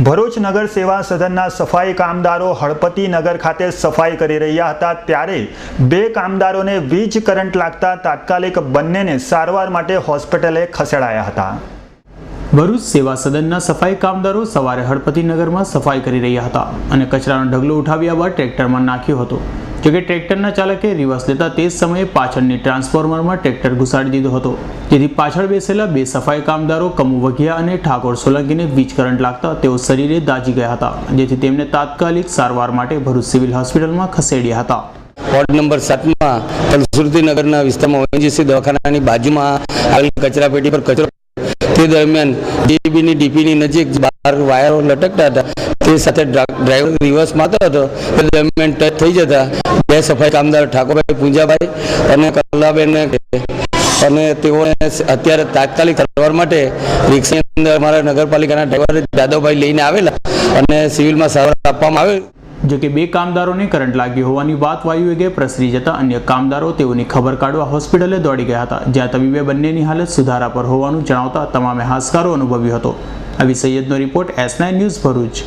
ભરૂચ નગર સેવા સદનના સફાઈ કામદારો હળપતિ નગર ખાતે સફાઈ કરી રહ્યા હતા ત્યારે બે કામદારોને વીજ કરંટ લાગતા તાત્કાલિક બંનેને સારવાર માટે હોસ્પિટલે ખસેડાયા હતા। ભરૂચ સેવા સદનના સફાઈ કામદારો સવારે હળપતિ નગરમાં સફાઈ કરી રહ્યા હતા અને કચરાનો ઢગલો ઉઠાવ્યા બાદ ટ્રેક્ટરમાં નાખ્યો હતો। જોકે ટ્રેક્ટરના ચાલકે રિવર્સ લેતા તે જ સમયે પાછળની ટ્રાન્સફોર્મરમાં ટ્રેક્ટર ઘુસાડી દીધો હતો, જેથી પાછળ બેસેલા બે સફાઈ કામદારો કમુ વઘિયા અને ઠાકોર સોલંકીને વીજ કરંટ લાગતા તેઓ શરીરે દાઝી ગયા હતા, જેથી તેમને તાત્કાલિક સારવાર માટે ભરૂચ સિવિલ હોસ્પિટલમાં ખસેડ્યા હતા। વોર્ડ નંબર 7 માં તલસુરતી નગરના વિસ્તારમાં ઓએનજીસી દવાખાનાની બાજુમાં આવેલી કચરાપેટી પર કચરો તે દરમિયાન ડીબીની ડીપીની નજીક બહાર વાયરો લટકતા હતા, તે સાથે ડ્રાઈવર રિવર્સ મારતો હતો, તે દરમિયાન ટચ થઈ જતા બે સફાઈ કામદાર ઠાકોરભાઈ પૂંજાભાઈ અને કલાબેન અને તેઓને અત્યારે તાત્કાલિક સારવાર માટે રિક્ષાની અંદર અમારા નગરપાલિકાના ડ્રાઈવર જાદવભાઈ લઈને આવેલા અને સિવિલમાં સારવાર આપવામાં આવેલ। જોકે બે કામદારોને કરંટ લાગ્યો હોવાની વાત વાયુવેગે પ્રસરી જતા અન્ય કામદારો તેઓની ખબર કાઢવા હોસ્પિટલે દોડી ગયા હતા, જ્યાં તબીબે બંનેની હાલત સુધારા પર હોવાનું જણાવતા તમામે હાશકારો અનુભવ્યો હતો। આવી સૈયદનો રિપોર્ટ S9 ન્યૂઝ ભરૂચ।